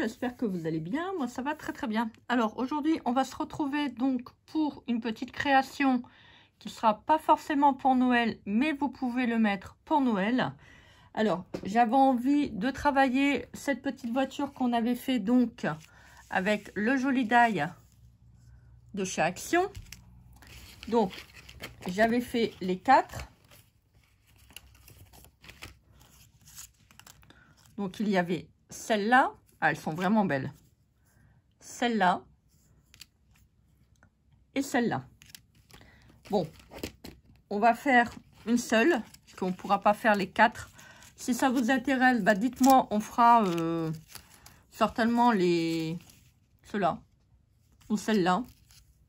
j'espère que vous allez bien. Moi, ça va très très bien. Alors, aujourd'hui, on va se retrouver donc pour une petite création qui ne sera pas forcément pour Noël, mais vous pouvez le mettre pour Noël. Alors, j'avais envie de travailler cette petite voiture qu'on avait fait donc avec le joli die de chez Action. Donc, j'avais fait les 4. Donc, il y avait celle-là. Ah, elles sont vraiment belles. Celle-là. Et celle-là. Bon, on va faire une seule, parce qu'on ne pourra pas faire les 4. Si ça vous intéresse, bah dites-moi, on fera certainement ceux-là. Ou celle-là.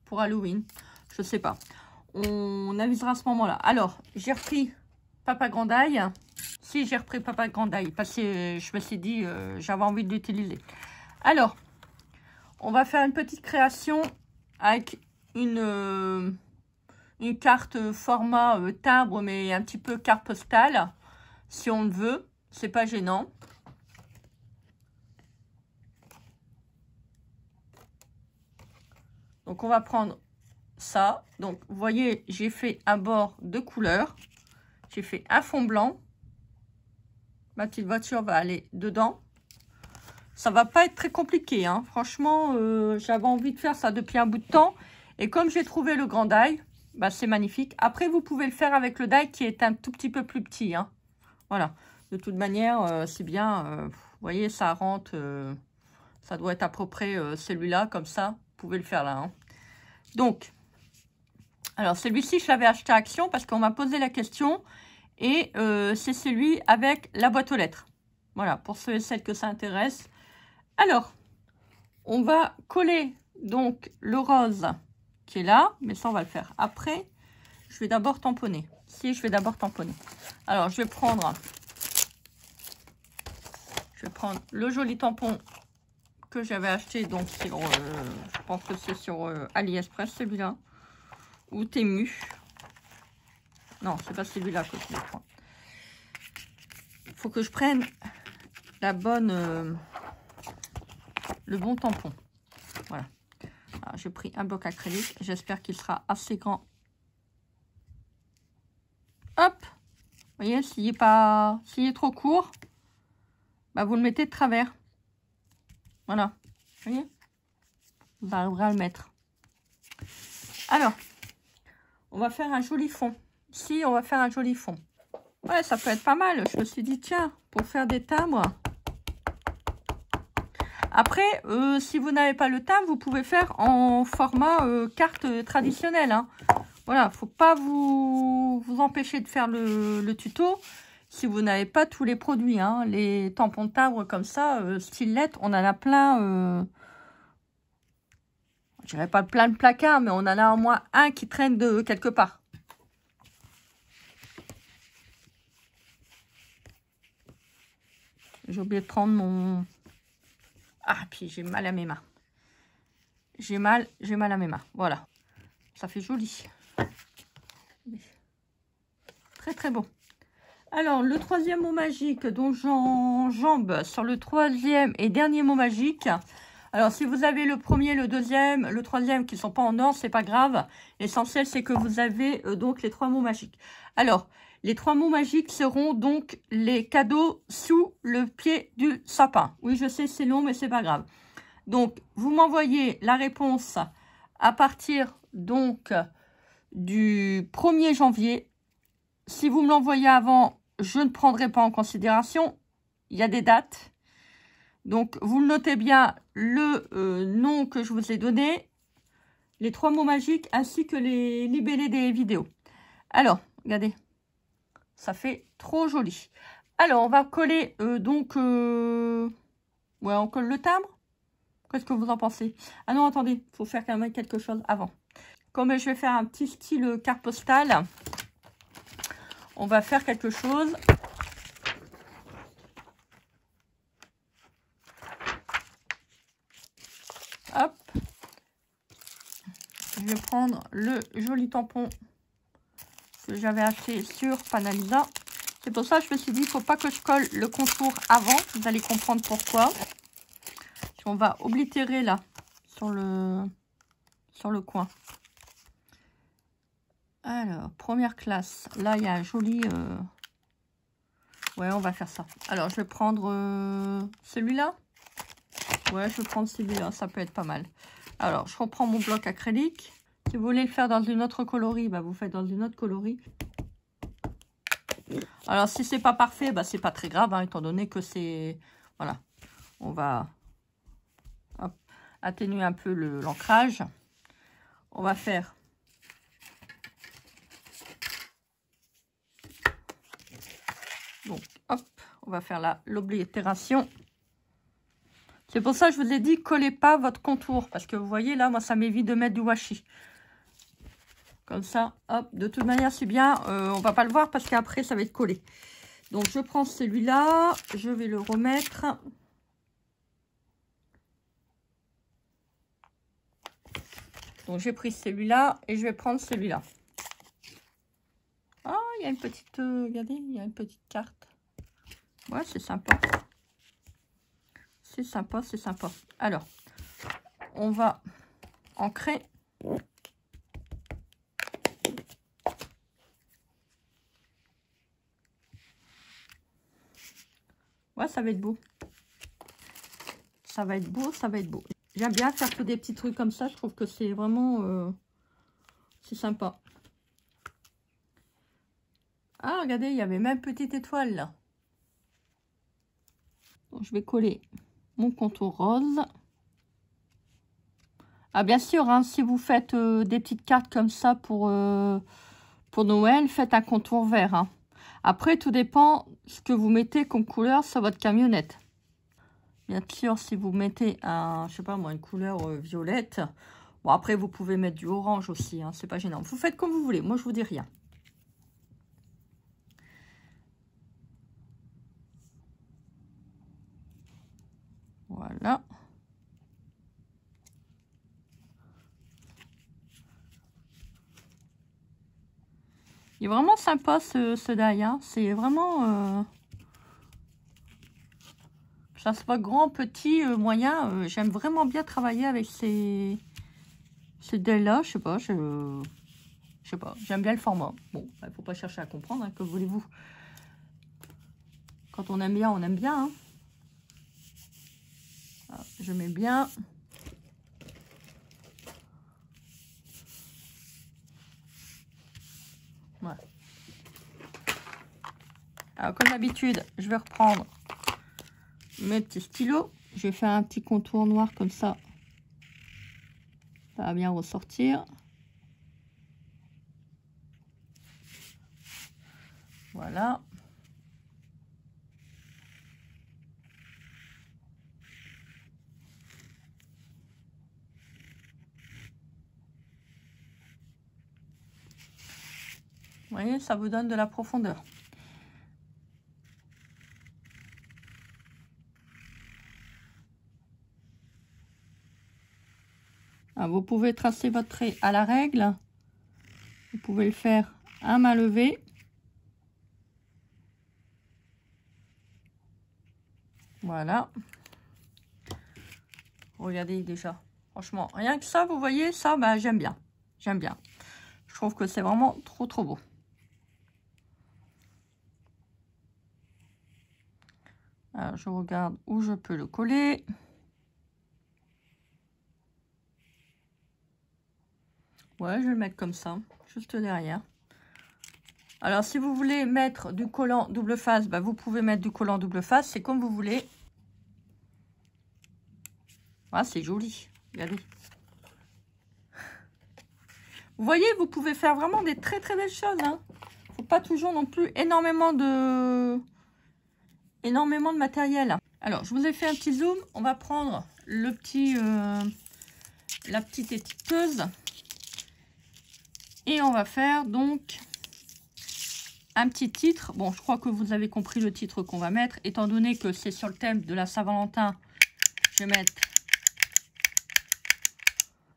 Pour Halloween. Je sais pas. On avisera à ce moment-là. Alors, j'ai repris Papa Grandaille. Si, j'ai repris Papa Grandaille. Parce que je me suis dit, j'avais envie de l'utiliser. Alors, on va faire une petite création avec une carte format timbre, mais un petit peu carte postale. Si on le veut, c'est pas gênant. Donc, on va prendre ça. Donc, vous voyez, j'ai fait un bord de couleur. J'ai fait un fond blanc. Ma petite voiture va aller dedans. Ça va pas être très compliqué, hein. Franchement, j'avais envie de faire ça depuis un bout de temps. Et comme j'ai trouvé le grand die, bah, c'est magnifique. Après, vous pouvez le faire avec le die qui est un tout petit peu plus petit, hein. Voilà. De toute manière, c'est bien. Vous voyez, ça rentre. Ça doit être à peu près celui-là, comme ça. Vous pouvez le faire là, hein. Donc, alors celui-ci, je l'avais acheté à Action parce qu'on m'a posé la question. Et c'est celui avec la boîte aux lettres. Voilà, pour ceux et celles que ça intéresse. Alors, on va coller donc le rose qui est là. Mais ça, on va le faire après. Je vais d'abord tamponner. Si, je vais d'abord tamponner. Alors, je vais prendre le joli tampon que j'avais acheté. Donc, sur, je pense que c'est sur AliExpress, celui-là. Ou Temu. Non, c'est pas celui-là que je vais prendre. Il faut que je prenne la bonne, le bon tampon. Voilà. J'ai pris un bloc acrylique. J'espère qu'il sera assez grand. Hop. Vous voyez, s'il est trop court, bah vous le mettez de travers. Voilà. Vous voyez, vous arriverez à le mettre. Alors, on va faire un joli fond. Si, on va faire un joli fond. Ouais, ça peut être pas mal. Je me suis dit, tiens, pour faire des timbres. Après, si vous n'avez pas le timbre, vous pouvez faire en format carte traditionnelle, hein. Voilà, faut pas vous empêcher de faire le tuto si vous n'avez pas tous les produits, hein. Les tampons de timbre comme ça, style lettre, on en a plein. Je dirais pas plein de placards, mais on en a au moins un qui traîne de quelque part. J'ai oublié de prendre mon... Ah, puis j'ai mal à mes mains. J'ai mal à mes mains. Voilà. Ça fait joli. Très, très beau. Alors, le troisième mot magique, dont j'enjambe sur le troisième et dernier mot magique. Alors, si vous avez le premier, le deuxième, le troisième qui ne sont pas en ordre, c'est pas grave. L'essentiel, c'est que vous avez donc les 3 mots magiques. Alors, les 3 mots magiques seront donc les cadeaux sous le pied du sapin. Oui, je sais, c'est long, mais c'est pas grave. Donc, vous m'envoyez la réponse à partir donc du 1er janvier. Si vous me l'envoyez avant, je ne prendrai pas en considération. Il y a des dates. Donc, vous le notez bien, le nom que je vous ai donné, les 3 mots magiques, ainsi que les libellés des vidéos. Alors, regardez. Ça fait trop joli. Alors, on va coller ouais, on colle le timbre. Qu'est-ce que vous en pensez? Ah non, attendez, il faut faire quand même quelque chose avant. Comme je vais faire un petit style carte postale, on va faire quelque chose. Hop. Je vais prendre le joli tampon que j'avais acheté sur Panalisa. C'est pour ça que je me suis dit, il ne faut pas que je colle le contour avant. Vous allez comprendre pourquoi. qu'on va oblitérer là, sur le coin. Alors, première classe. Là, il y a un joli... Ouais, on va faire ça. Alors, je vais prendre celui-là. Ouais, je vais prendre celui-là. Ça peut être pas mal. Alors, je reprends mon bloc acrylique. Si vous voulez le faire dans une autre coloris, bah, vous faites dans une autre coloris. Alors, si c'est pas parfait, bah, c'est pas très grave, hein, étant donné que c'est... Voilà. On va hop, atténuer un peu l'ancrage. On va faire... Donc, hop, on va faire l'oblitération. C'est pour ça que je vous ai dit, collez pas votre contour. Parce que vous voyez, là, moi, ça m'évite de mettre du washi. Comme ça, hop. De toute manière, c'est bien. On va pas le voir parce qu'après, ça va être collé. Donc, je prends celui-là. Je vais le remettre. Donc, j'ai pris celui-là et je vais prendre celui-là. Ah, il y a une petite... regardez, il y a une petite carte. Ouais, c'est sympa. C'est sympa, c'est sympa. Alors, on va ancrer. Ouais, ça va être beau. Ça va être beau, ça va être beau. J'aime bien faire que des petits trucs comme ça. Je trouve que c'est vraiment... c'est sympa. Ah, regardez, il y avait même une petite étoile là. Donc, je vais coller mon contour rose. Ah, bien sûr, hein, si vous faites des petites cartes comme ça pour Noël, faites un contour vert. Hein. Après, tout dépend ce que vous mettez comme couleur sur votre camionnette. Bien sûr, si vous mettez je sais pas moi, une couleur violette. Bon, après, vous pouvez mettre du orange aussi, hein, c'est pas gênant. Vous faites comme vous voulez, moi je vous dis rien. Voilà. Il est vraiment sympa ce die, hein. C'est vraiment... ça soit grand, petit, moyen. J'aime vraiment bien travailler avec ces die là. Je sais pas, j'aime bien le format. Bon, il faut pas chercher à comprendre, hein, que voulez-vous. Quand on aime bien, on aime bien. Hein. Alors, je mets bien. Voilà. Alors, comme d'habitude, je vais reprendre mes petits stylos. Je vais faire un petit contour noir comme ça. Ça va bien ressortir. Voilà. Vous voyez, ça vous donne de la profondeur. Alors, vous pouvez tracer votre trait à la règle. Vous pouvez le faire à main levée. Voilà. Regardez déjà. Franchement, rien que ça, vous voyez, ça, bah, j'aime bien. J'aime bien. Je trouve que c'est vraiment trop, trop beau. Alors, je regarde où je peux le coller. Ouais, je vais le mettre comme ça, juste derrière. Alors, si vous voulez mettre du collant double face, bah, vous pouvez mettre du collant double face. C'est comme vous voulez. Ah, c'est joli. Regardez. Vous voyez, vous pouvez faire vraiment des très, très belles choses. Hein. Faut pas toujours non plus énormément de matériel. Alors, je vous ai fait un petit zoom. On va prendre la petite étiqueteuse. Et on va faire donc un petit titre. Bon, je crois que vous avez compris le titre qu'on va mettre. Étant donné que c'est sur le thème de la Saint-Valentin, je vais mettre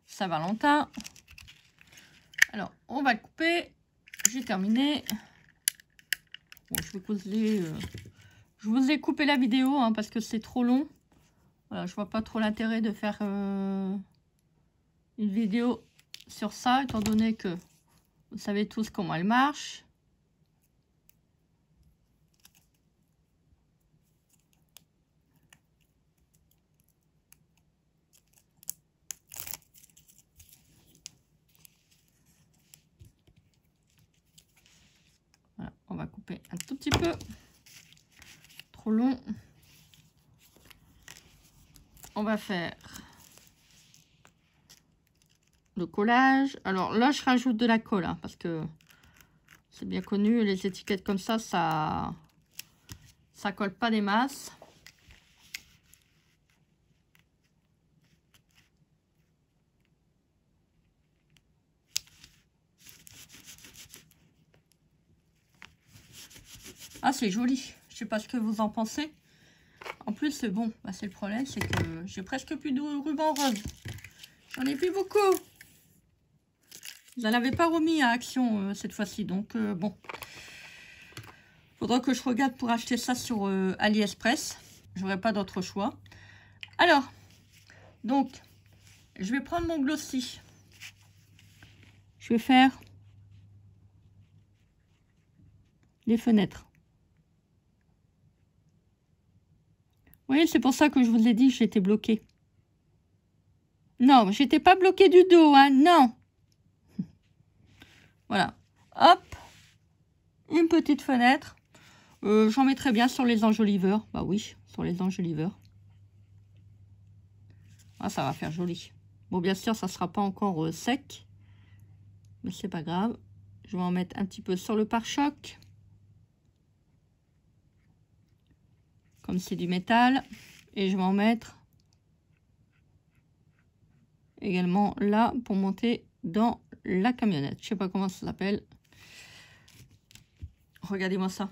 Saint-Valentin. Alors, on va le couper. J'ai terminé. Bon, je vous ai coupé la vidéo hein, parce que c'est trop long. Voilà, je vois pas trop l'intérêt de faire une vidéo sur ça, étant donné que vous savez tous comment elle marche. Voilà, on va couper un tout petit peu. Trop long. On va faire le collage. Alors là, je rajoute de la colle, hein, parce que c'est bien connu, les étiquettes comme ça colle pas des masses. Ah, c'est joli. Je sais pas ce que vous en pensez. En plus, c'est bon. Bah, c'est le problème, c'est que j'ai presque plus de ruban rose. J'en ai plus beaucoup. Vous n'en avez pas remis à Action cette fois-ci. Donc, bon. Faudra que je regarde pour acheter ça sur AliExpress. J'aurai pas d'autre choix. Alors, donc, je vais prendre mon glossy. Je vais faire les fenêtres. Vous voyez, c'est pour ça que je vous ai dit que j'étais bloquée. Non, j'étais pas bloquée du dos, hein, non. Voilà. Hop. Une petite fenêtre. J'en mettrai bien sur les enjoliveurs. Bah oui, sur les enjoliveurs. Ah, ça va faire joli. Bon, bien sûr, ça sera pas encore sec. Mais c'est pas grave. Je vais en mettre un petit peu sur le pare-choc. Comme c'est du métal. Et je vais en mettre également là pour monter dans la camionnette. Je sais pas comment ça s'appelle. Regardez-moi ça.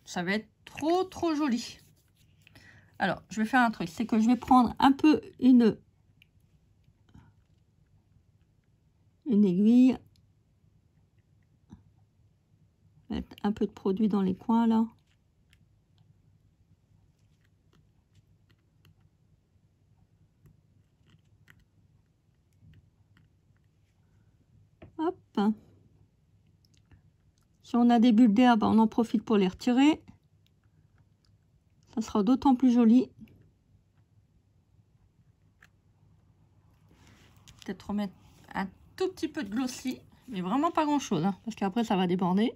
Ça va être trop joli. Alors, je vais faire un truc. C'est que je vais prendre un peu une aiguille. Mettre un peu de produit dans les coins là. Hop. Si on a des bulles d'herbe, on en profite pour les retirer. Ça sera d'autant plus joli. Peut-être remettre un tout petit peu de glossy, mais vraiment pas grand chose, hein, parce qu'après ça va déborder.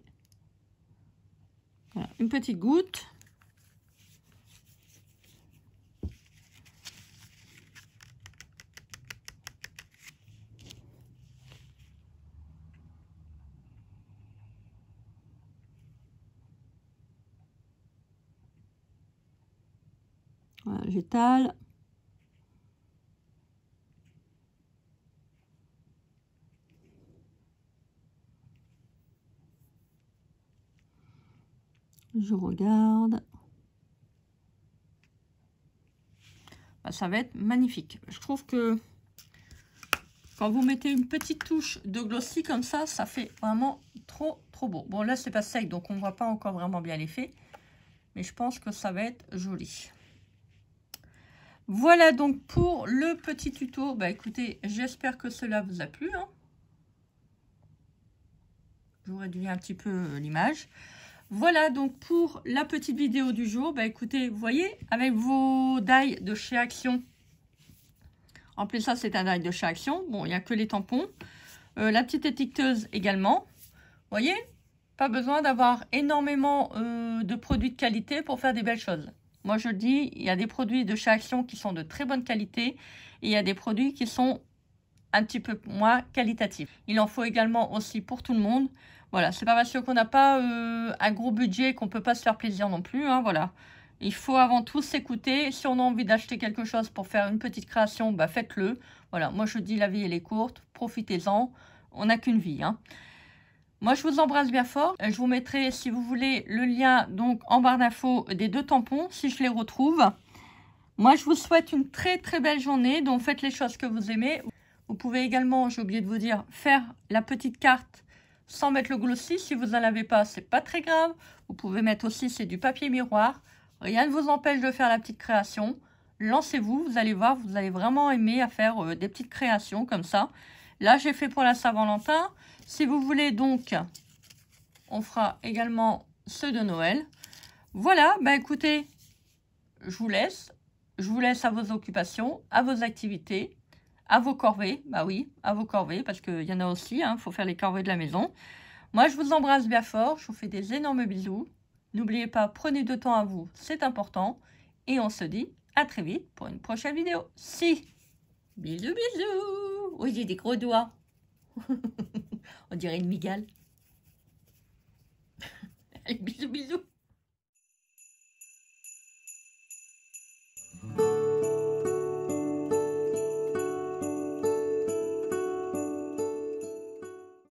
Voilà, une petite goutte. Voilà, j'étale. Je regarde. Bah, ça va être magnifique. Je trouve que quand vous mettez une petite touche de glossy comme ça, ça fait vraiment trop beau. Bon, là, c'est pas sec, donc on voit pas encore vraiment bien l'effet. Mais je pense que ça va être joli. Voilà donc pour le petit tuto. Bah écoutez, j'espère que cela vous a plu. Hein. Je vous réduis un petit peu l'image. Voilà donc pour la petite vidéo du jour. Bah écoutez, vous voyez, avec vos die de chez Action. En plus, ça, c'est un die de chez Action. Bon, il n'y a que les tampons. La petite étiqueteuse également. Vous voyez, pas besoin d'avoir énormément de produits de qualité pour faire des belles choses. Moi, je dis, il y a des produits de chez Action qui sont de très bonne qualité. Et il y a des produits qui sont un petit peu moins qualitatifs. Il en faut également aussi pour tout le monde. Voilà, c'est pas parce qu'on n'a pas un gros budget qu'on peut pas se faire plaisir non plus. Hein, voilà. Il faut avant tout s'écouter. Si on a envie d'acheter quelque chose pour faire une petite création, bah faites-le. Voilà, moi je dis la vie elle est courte, profitez-en. On n'a qu'une vie. Hein. Moi, je vous embrasse bien fort. Je vous mettrai, si vous voulez, le lien donc en barre d'infos des 2 tampons, si je les retrouve. Moi, je vous souhaite une très belle journée. Donc, faites les choses que vous aimez. Vous pouvez également, j'ai oublié de vous dire, faire la petite carte sans mettre le glossy. Si vous n'en avez pas, c'est pas très grave. Vous pouvez mettre aussi, c'est du papier miroir. Rien ne vous empêche de faire la petite création. lancez-vous, vous allez voir, vous allez vraiment aimer à faire des petites créations comme ça. Là, j'ai fait pour la Saint-Valentin. Si vous voulez donc, on fera également ceux de Noël. Voilà, bah écoutez, je vous laisse à vos occupations, à vos activités, à vos corvées. Bah oui, à vos corvées, parce qu'il y en a aussi, il faut faire les corvées de la maison. Moi, je vous embrasse bien fort, je vous fais des énormes bisous. N'oubliez pas, prenez de temps à vous, c'est important. Et on se dit à très vite pour une prochaine vidéo. Si! Bisous, bisous! Oui, j'ai des gros doigts. On dirait une migale. Allez, bisous, bisous!